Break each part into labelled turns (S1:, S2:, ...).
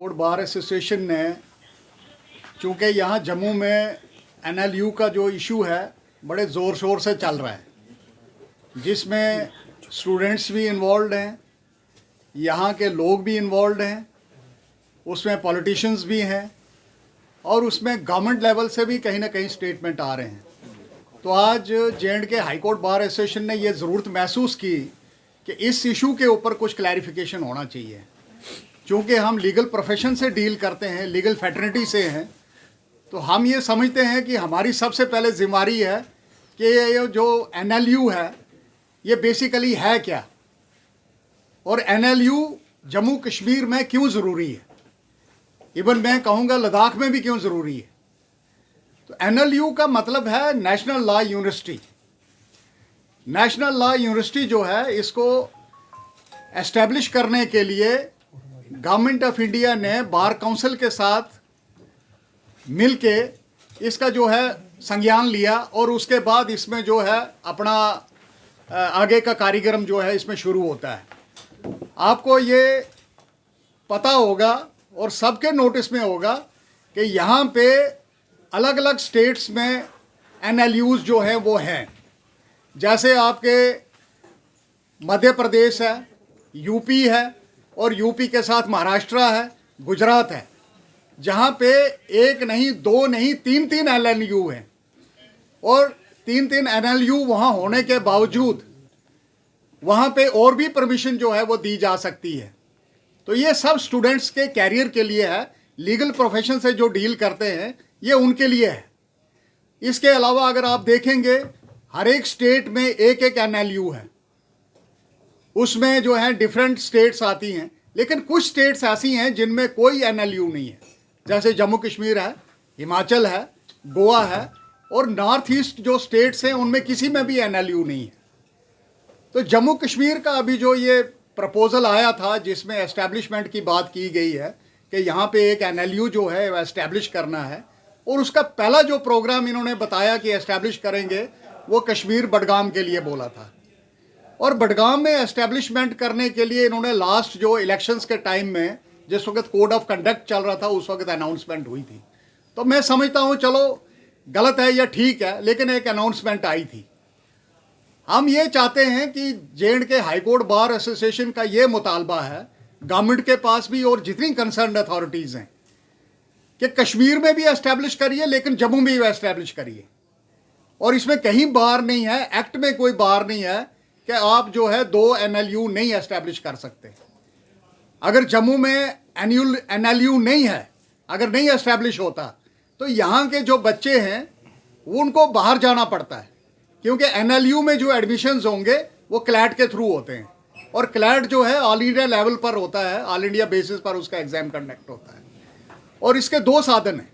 S1: और bar association ने, चूँकि यहाँ जम्मू में एनएलयू का जो इशू है बड़े ज़ोर शोर से चल रहा है, जिसमें स्टूडेंट्स भी इन्वॉल्व हैं, यहाँ के लोग भी इन्वॉल्व हैं, उसमें पॉलिटिशियंस भी हैं और उसमें गवर्नमेंट लेवल से भी कहीं ना कहीं स्टेटमेंट आ रहे हैं। तो आज J&K high court bar association ने ये ज़रूरत महसूस की कि इस इशू के ऊपर कुछ क्लैरिफिकेशन होना चाहिए। चूँकि हम लीगल प्रोफेशन से डील करते हैं, लीगल फैटर्निटी से हैं, तो हम ये समझते हैं कि हमारी सबसे पहले जिम्मेदारी है कि ये जो एनएलयू है ये बेसिकली है क्या, और एनएलयू जम्मू कश्मीर में क्यों ज़रूरी है, इवन मैं कहूँगा लद्दाख में भी क्यों ज़रूरी है। तो एनएलयू का मतलब है national law university. National law university जो है, इसको एस्टेब्लिश करने के लिए गवर्नमेंट ऑफ इंडिया ने बार काउंसिल के साथ मिलके इसका जो है संज्ञान लिया और उसके बाद इसमें जो है अपना आगे का कार्यक्रम जो है इसमें शुरू होता है। आपको ये पता होगा और सबके नोटिस में होगा कि यहाँ पे अलग अलग स्टेट्स में एनएलयूज़ जो हैं वो हैं। जैसे आपके मध्य प्रदेश है, यूपी है और यूपी के साथ महाराष्ट्र है, गुजरात है, जहाँ पे एक नहीं, दो नहीं, तीन एनएलयू हैं। और तीन एनएलयू वहाँ होने के बावजूद वहाँ पे और भी परमिशन जो है वो दी जा सकती है। तो ये सब स्टूडेंट्स के कैरियर के लिए है, लीगल प्रोफेशन से जो डील करते हैं ये उनके लिए है। इसके अलावा अगर आप देखेंगे हर एक स्टेट में एक एक एनएलयू है, उसमें जो है डिफरेंट स्टेट्स आती हैं, लेकिन कुछ स्टेट्स ऐसी हैं जिनमें कोई एनएलयू नहीं है। जैसे जम्मू कश्मीर है, हिमाचल है, गोवा है और नॉर्थ ईस्ट जो स्टेट्स हैं उनमें किसी में भी एनएलयू नहीं है। तो जम्मू कश्मीर का अभी जो ये प्रपोजल आया था जिसमें एस्टैब्लिशमेंट की बात की गई है कि यहाँ पे एक एनएलयू जो है वह एस्टैब्लिश करना है, और उसका पहला जो प्रोग्राम इन्होंने बताया कि एस्टैब्लिश करेंगे वो कश्मीर बडगाम के लिए बोला था। और बडगाम में एस्टैब्लिशमेंट करने के लिए इन्होंने लास्ट जो इलेक्शंस के टाइम में जिस वक्त कोड ऑफ कंडक्ट चल रहा था उस वक्त अनाउंसमेंट हुई थी। तो मैं समझता हूँ चलो गलत है या ठीक है, लेकिन एक अनाउंसमेंट आई थी। हम ये चाहते हैं कि J&K high court bar association का ये मुतालबा है गवर्नमेंट के पास भी और जितनी कंसर्न अथॉरिटीज़ हैं कि कश्मीर में भी एस्टैब्लिश करिए लेकिन जम्मू में भी एस्टैब्लिश करिए। और इसमें कहीं बार नहीं है, एक्ट में कोई बार नहीं है कि आप जो है दो एनएलयू नहीं एस्टैब्लिश कर सकते। अगर जम्मू में एनएलयू नहीं है, अगर नहीं एस्टैब्लिश होता तो यहाँ के जो बच्चे हैं वो उनको बाहर जाना पड़ता है, क्योंकि एनएलयू में जो एडमिशन्स होंगे वो क्लैट के थ्रू होते हैं, और क्लैट जो है ऑल इंडिया लेवल पर होता है, ऑल इंडिया बेसिस पर उसका एग्ज़ाम कंडक्ट होता है। और इसके दो साधन हैं,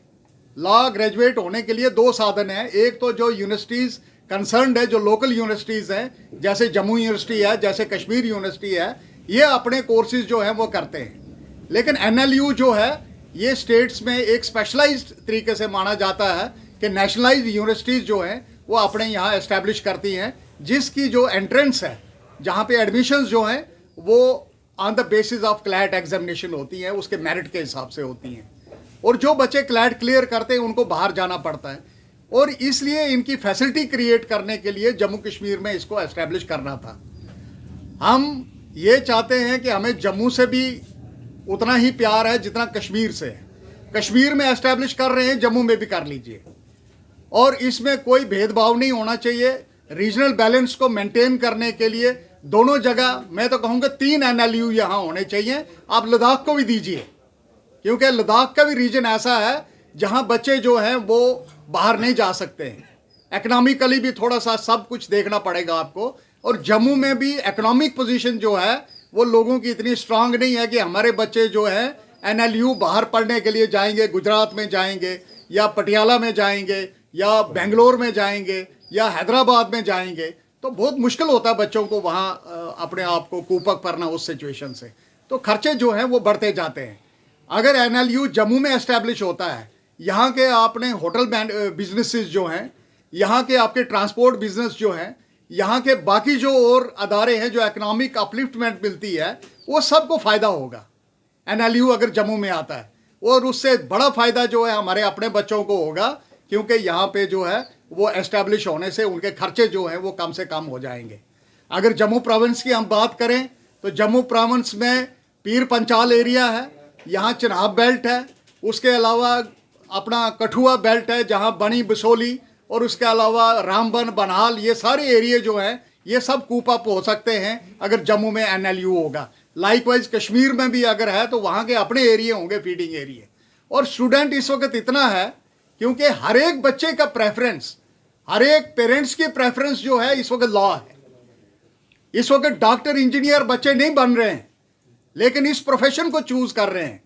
S1: लॉ ग्रेजुएट होने के लिए दो साधन हैं। एक तो जो यूनिवर्सिटीज़ कंसर्न्ड है, जो लोकल यूनिवर्सिटीज़ हैं, जैसे जम्मू यूनिवर्सिटी है, जैसे कश्मीर यूनिवर्सिटी है, ये अपने कोर्सेज जो हैं वो करते हैं। लेकिन एनएलयू जो है ये स्टेट्स में एक स्पेशलाइज्ड तरीके से माना जाता है कि नेशनलाइज्ड यूनिवर्सिटीज़ जो हैं वो अपने यहाँ एस्टैब्लिश करती हैं, जिसकी जो एंट्रेंस है, जहाँ पे एडमिशन्स जो हैं वो on the basis of CLAT examination होती हैं, उसके मेरिट के हिसाब से होती हैं। और जो बच्चे क्लैट क्लियर करते हैं उनको बाहर जाना पड़ता है, और इसलिए इनकी फैसिलिटी क्रिएट करने के लिए जम्मू कश्मीर में इसको एस्टैब्लिश करना था। हम ये चाहते हैं कि हमें जम्मू से भी उतना ही प्यार है जितना कश्मीर से है। कश्मीर में एस्टैब्लिश कर रहे हैं, जम्मू में भी कर लीजिए, और इसमें कोई भेदभाव नहीं होना चाहिए। रीजनल बैलेंस को मेंटेन करने के लिए दोनों जगह मैं तो कहूँगा 3 एनएलयू यहाँ होने चाहिए। आप लद्दाख को भी दीजिए, क्योंकि लद्दाख का भी रीजन ऐसा है जहाँ बच्चे जो हैं वो बाहर नहीं जा सकते हैं। इकनॉमिकली भी थोड़ा सा सब कुछ देखना पड़ेगा आपको। और जम्मू में भी इकोनॉमिक पोजीशन जो है वो लोगों की इतनी स्ट्रांग नहीं है कि हमारे बच्चे जो हैं एनएलयू बाहर पढ़ने के लिए जाएंगे, गुजरात में जाएंगे या पटियाला में जाएंगे या बेंगलोर में जाएंगे या हैदराबाद में जाएंगे। तो बहुत मुश्किल होता है बच्चों को वहाँ अपने आप को कूप अप करना उस सिचुएशन से। तो खर्चे जो हैं वो बढ़ते जाते हैं। अगर एनएलयू जम्मू में एस्टैब्लिश होता है, यहाँ के आपने होटल बिजनेसेस जो हैं, यहाँ के आपके ट्रांसपोर्ट बिजनेस जो हैं, यहाँ के बाकी जो और अदारे हैं जो इकोनॉमिक अपलिफ्टमेंट मिलती है वो सबको फ़ायदा होगा। NLU अगर जम्मू में आता है, और उससे बड़ा फ़ायदा जो है हमारे अपने बच्चों को होगा, क्योंकि यहाँ पे जो है वो एस्टेब्लिश होने से उनके खर्चे जो हैं वो कम से कम हो जाएंगे। अगर जम्मू प्रोविंस की हम बात करें तो जम्मू प्रोविंस में पीर पंचाल एरिया है, यहाँ चिनाब बेल्ट है, उसके अलावा अपना कठुआ बेल्ट है जहाँ बनी बसोली, और उसके अलावा रामबन बनहाल, ये सारे एरिया जो हैं ये सब कूप अप हो सकते हैं अगर जम्मू में NLU होगा। लाइकवाइज कश्मीर में भी अगर है तो वहाँ के अपने एरिया होंगे फीडिंग एरिया। और स्टूडेंट इस वक्त इतना है क्योंकि हर एक बच्चे का प्रेफरेंस, हर एक पेरेंट्स की प्रेफरेंस जो है इस वक्त लॉ है। इस वक्त डॉक्टर इंजीनियर बच्चे नहीं बन रहे हैं, लेकिन इस प्रोफेशन को चूज कर रहे हैं।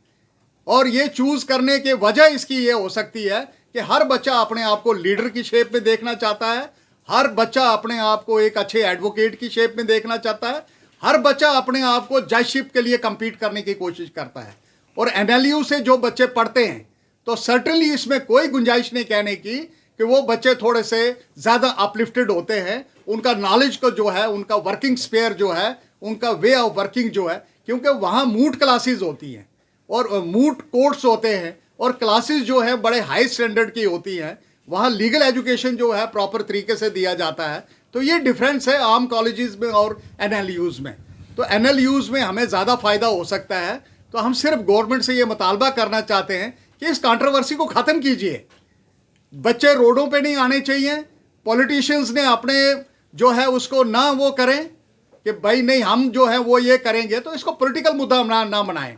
S1: और ये चूज करने की वजह इसकी ये हो सकती है कि हर बच्चा अपने आप को लीडर की शेप में देखना चाहता है, हर बच्चा अपने आप को एक अच्छे एडवोकेट की शेप में देखना चाहता है, हर बच्चा अपने आप को जजशिप के लिए compete करने की कोशिश करता है। और NLU से जो बच्चे पढ़ते हैं तो सर्टनली इसमें कोई गुंजाइश नहीं कहने की कि वो बच्चे थोड़े से ज़्यादा अपलिफ्टेड होते हैं, उनका नॉलेज को जो है, उनका वर्किंग स्पेयर जो है, उनका वे ऑफ वर्किंग जो है, क्योंकि वहाँ मूट क्लासेस होती हैं और मूट कोर्ट्स होते हैं और क्लासेस जो है बड़े हाई स्टैंडर्ड की होती हैं, वहाँ लीगल एजुकेशन जो है प्रॉपर तरीके से दिया जाता है। तो ये डिफरेंस है आम कॉलेजेस में और NLUs में। तो NLUs में हमें ज़्यादा फ़ायदा हो सकता है। तो हम सिर्फ गवर्नमेंट से ये मुतालबा करना चाहते हैं कि इस कंट्रोवर्सी को ख़त्म कीजिए। बच्चे रोडों पे नहीं आने चाहिए, पॉलिटिशियंस ने अपने जो है उसको ना वो करें कि भाई नहीं हम जो है वो ये करेंगे, तो इसको पॉलिटिकल मुद्दा ना बनाएं।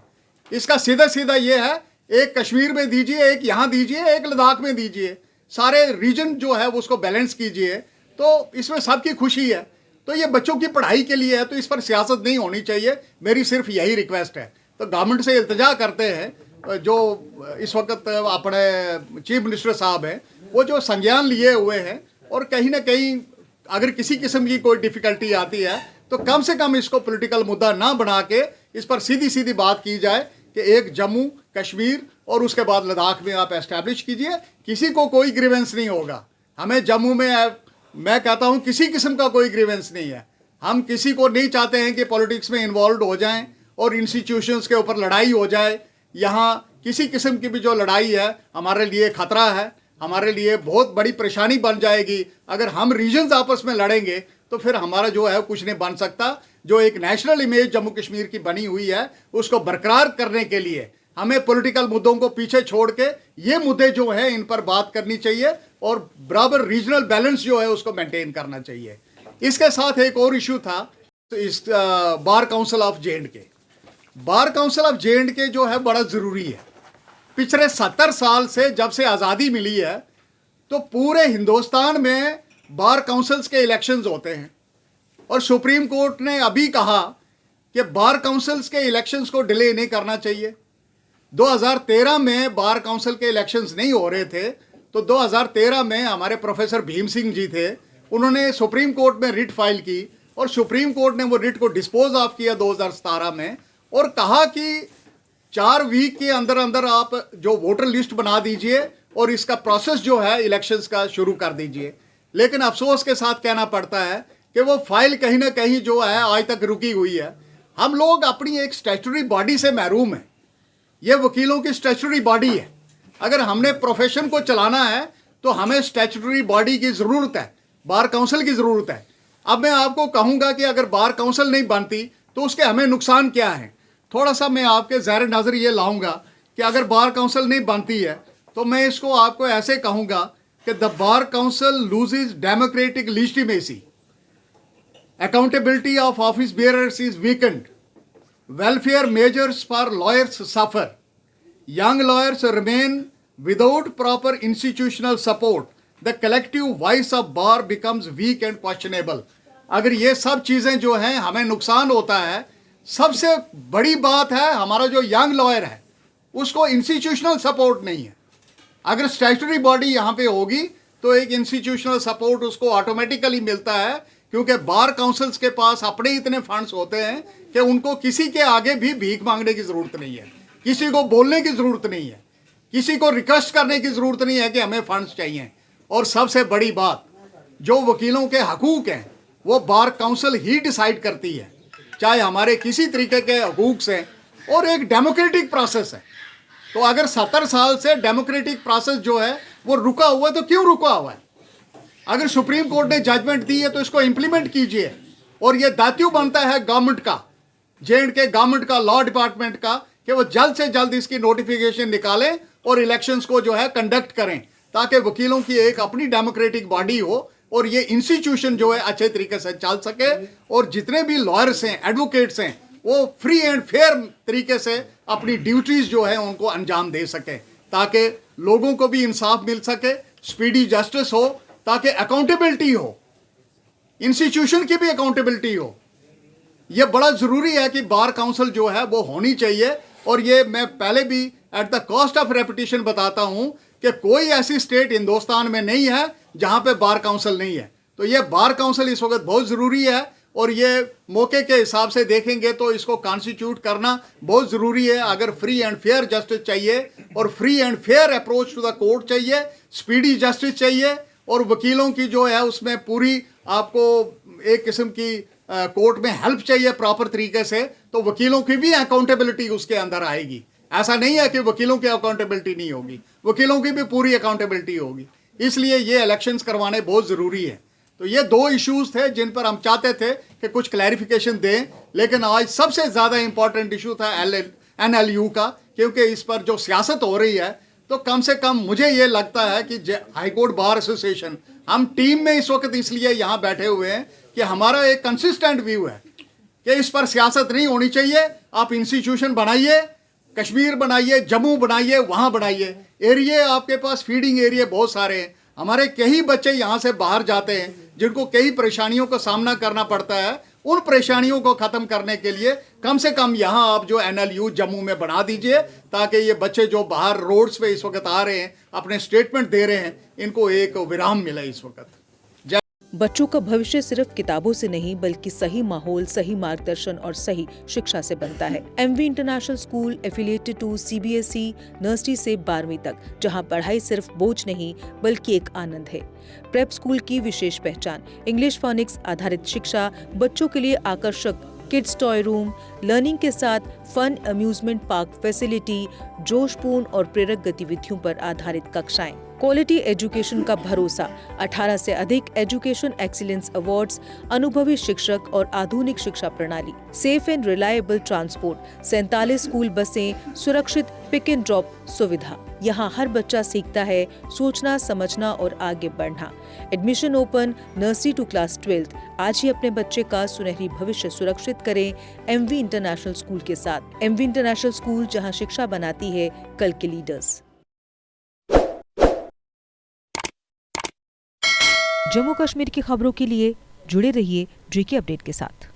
S1: इसका सीधा सीधा ये है, एक कश्मीर में दीजिए, एक यहाँ दीजिए, एक लद्दाख में दीजिए, सारे रीजन जो है उसको बैलेंस कीजिए, तो इसमें सबकी खुशी है। तो ये बच्चों की पढ़ाई के लिए है, तो इस पर सियासत नहीं होनी चाहिए, मेरी सिर्फ यही रिक्वेस्ट है। तो गवर्नमेंट से इल्तिजा करते हैं, जो इस वक्त अपने चीफ मिनिस्टर साहब हैं वो जो संज्ञान लिए हुए हैं, और कहीं ना कहीं अगर किसी किस्म की कोई डिफ़िकल्टी आती है तो कम से कम इसको पॉलिटिकल मुद्दा ना बना के इस पर सीधी सीधी बात की जाए कि एक जम्मू कश्मीर और उसके बाद लद्दाख में आप एस्टैब्लिश कीजिए। किसी को कोई ग्रीवेंस नहीं होगा। हमें जम्मू में, मैं कहता हूँ किसी किस्म का कोई ग्रीवेंस नहीं है। हम किसी को नहीं चाहते हैं कि पॉलिटिक्स में इन्वॉल्व हो जाएं और इंस्टीट्यूशंस के ऊपर लड़ाई हो जाए। यहाँ किसी किस्म की भी जो लड़ाई है हमारे लिए खतरा है, हमारे लिए बहुत बड़ी परेशानी बन जाएगी। अगर हम रीजन्स आपस में लड़ेंगे तो फिर हमारा जो है कुछ नहीं बन सकता। जो एक नेशनल इमेज जम्मू कश्मीर की बनी हुई है उसको बरकरार करने के लिए हमें पॉलिटिकल मुद्दों को पीछे छोड़ के ये मुद्दे जो हैं इन पर बात करनी चाहिए और बराबर रीजनल बैलेंस जो है उसको मेंटेन करना चाहिए। इसके साथ एक और इशू था, तो इस bar council of J&K, bar council of J&K जो है बड़ा ज़रूरी है। पिछले 70 साल से जब से आज़ादी मिली है तो पूरे हिंदुस्तान में बार काउंसिल्स के इलेक्शंस होते हैं, और सुप्रीम कोर्ट ने अभी कहा कि बार काउंसिल्स के इलेक्शंस को डिले नहीं करना चाहिए। 2013 में बार काउंसिल के इलेक्शंस नहीं हो रहे थे, तो 2013 में हमारे प्रोफेसर भीम सिंह जी थे, उन्होंने सुप्रीम कोर्ट में रिट फाइल की और सुप्रीम कोर्ट ने वो रिट को डिस्पोज ऑफ किया 2017 में, और कहा कि 4 वीक के अंदर अंदर आप जो वोटर लिस्ट बना दीजिए और इसका प्रोसेस जो है इलेक्शंस का शुरू कर दीजिए। लेकिन अफसोस के साथ कहना पड़ता है कि वो फाइल कहीं ना कहीं जो है आज तक रुकी हुई है। हम लोग अपनी एक स्टैट्यूटरी बॉडी से महरूम हैं। ये वकीलों की स्टैट्यूटरी बॉडी है। अगर हमने प्रोफेशन को चलाना है तो हमें स्टैट्यूटरी बॉडी की ज़रूरत है, बार काउंसिल की ज़रूरत है। अब मैं आपको कहूँगा कि अगर बार काउंसिल नहीं बनती तो उसके हमें नुकसान क्या हैं। थोड़ा सा मैं आपके ज़ाहिर नज़र ये लाऊंगा कि अगर बार काउंसिल नहीं बनती है तो मैं इसको आपको ऐसे कहूँगा कि the bar council loses democratic legitimacy, accountability of office bearers is weakened, welfare measures for lawyers suffer, young lawyers remain without proper institutional support, the collective voice of bar becomes weak and questionable। अगर ये सब चीज़ें जो हैं हमें नुकसान होता है, सबसे बड़ी बात है हमारा जो यंग लॉयर है उसको इंस्टीट्यूशनल सपोर्ट नहीं है। अगर स्टैट्यूटरी बॉडी यहाँ पे होगी तो एक इंस्टीट्यूशनल सपोर्ट उसको ऑटोमेटिकली मिलता है, क्योंकि बार काउंसिल्स के पास अपने इतने फंड्स होते हैं कि उनको किसी के आगे भी भीख मांगने की ज़रूरत नहीं है, किसी को बोलने की ज़रूरत नहीं है, किसी को रिक्वेस्ट करने की ज़रूरत नहीं है कि हमें फंड्स चाहिए। और सबसे बड़ी बात, जो वकीलों के हकूक़ हैं वो बार काउंसिल ही डिसाइड करती है। चाहे हमारे किसी तरीके के हकूक़ से और एक डेमोक्रेटिक प्रोसेस है। तो अगर 70 साल से डेमोक्रेटिक प्रोसेस जो है वो रुका हुआ है, तो क्यों रुका हुआ है? अगर सुप्रीम कोर्ट ने जजमेंट दी है तो इसको इंप्लीमेंट कीजिए। और ये दायित्व बनता है गवर्नमेंट का, J&K गवर्नमेंट का, लॉ डिपार्टमेंट का, कि वो जल्द से जल्द इसकी नोटिफिकेशन निकालें और इलेक्शंस को जो है कंडक्ट करें, ताकि वकीलों की एक अपनी डेमोक्रेटिक बॉडी हो और ये इंस्टीट्यूशन जो है अच्छे तरीके से चल सके, और जितने भी लॉयर्स हैं, एडवोकेट्स हैं, वो फ्री एंड फेयर तरीके से अपनी ड्यूटीज जो है उनको अंजाम दे सके, ताकि लोगों को भी इंसाफ मिल सके, स्पीडी जस्टिस हो, ताकि अकाउंटेबिलिटी हो, इंस्टीट्यूशन की भी अकाउंटेबिलिटी हो। यह बड़ा ज़रूरी है कि बार काउंसिल जो है वो होनी चाहिए। और ये मैं पहले भी at the cost of repetition बताता हूं कि कोई ऐसी स्टेट हिंदुस्तान में नहीं है जहां पे बार काउंसिल नहीं है। तो ये बार काउंसिल इस वक्त बहुत ज़रूरी है, और ये मौके के हिसाब से देखेंगे तो इसको कॉन्स्टिट्यूट करना बहुत ज़रूरी है। अगर फ्री एंड फेयर जस्टिस चाहिए और free and fair approach to the court चाहिए, स्पीडी जस्टिस चाहिए, और वकीलों की जो है उसमें पूरी आपको एक किस्म की कोर्ट में हेल्प चाहिए प्रॉपर तरीके से, तो वकीलों की भी अकाउंटेबिलिटी उसके अंदर आएगी। ऐसा नहीं है कि वकीलों की अकाउंटेबिलिटी नहीं होगी, वकीलों की भी पूरी अकाउंटेबिलिटी होगी। इसलिए ये इलेक्शंस करवाने बहुत ज़रूरी है। तो ये दो इश्यूज थे जिन पर हम चाहते थे कि कुछ क्लैरिफिकेशन दें, लेकिन आज सबसे ज़्यादा इंपॉर्टेंट इशू था NLU का, क्योंकि इस पर जो सियासत हो रही है, तो कम से कम मुझे ये लगता है कि हाईकोर्ट बार एसोसिएशन, हम टीम में इस वक्त इसलिए यहाँ बैठे हुए हैं कि हमारा एक कंसिस्टेंट व्यू है कि इस पर सियासत नहीं होनी चाहिए। आप इंस्टीट्यूशन बनाइए, कश्मीर बनाइए, जम्मू बनाइए, वहाँ बनाइए, एरिया आपके पास फीडिंग एरिया बहुत सारे हैं। हमारे कई बच्चे यहाँ से बाहर जाते हैं जिनको कई परेशानियों का सामना करना पड़ता है। उन परेशानियों को ख़त्म करने के लिए कम से कम यहाँ आप जो NLU जम्मू में बना दीजिए, ताकि ये बच्चे जो बाहर रोड्स पे इस वक्त आ रहे हैं, अपने स्टेटमेंट दे रहे हैं, इनको एक विराम मिले इस वक्त।
S2: बच्चों का भविष्य सिर्फ किताबों से नहीं बल्कि सही माहौल, सही मार्गदर्शन और सही शिक्षा से बनता है। MV international school affiliated to CBSE nursery से 12वीं तक, जहां पढ़ाई सिर्फ बोझ नहीं बल्कि एक आनंद है। प्रेप स्कूल की विशेष पहचान इंग्लिश फोनिक्स आधारित शिक्षा, बच्चों के लिए आकर्षक किड्स टॉय रूम, लर्निंग के साथ फन अम्यूजमेंट पार्क फैसिलिटी, जोशपूर्ण और प्रेरक गतिविधियों पर आधारित कक्षाएं, क्वालिटी एजुकेशन का भरोसा, 18 से अधिक एजुकेशन एक्सीलेंस अवार्ड्स, अनुभवी शिक्षक और आधुनिक शिक्षा प्रणाली, safe and reliable transport, 47 school बसें, सुरक्षित पिक एंड ड्रॉप सुविधा। यहाँ हर बच्चा सीखता है सोचना, समझना और आगे बढ़ना। Admission open nursery to class 12। आज ही अपने बच्चे का सुनहरी भविष्य सुरक्षित करें MV इंटरनेशनल स्कूल के साथ। MV इंटरनेशनल स्कूल, जहाँ शिक्षा बनाती है कल के लीडर्स। जम्मू कश्मीर की खबरों के लिए जुड़े रहिए JK अपडेट के साथ।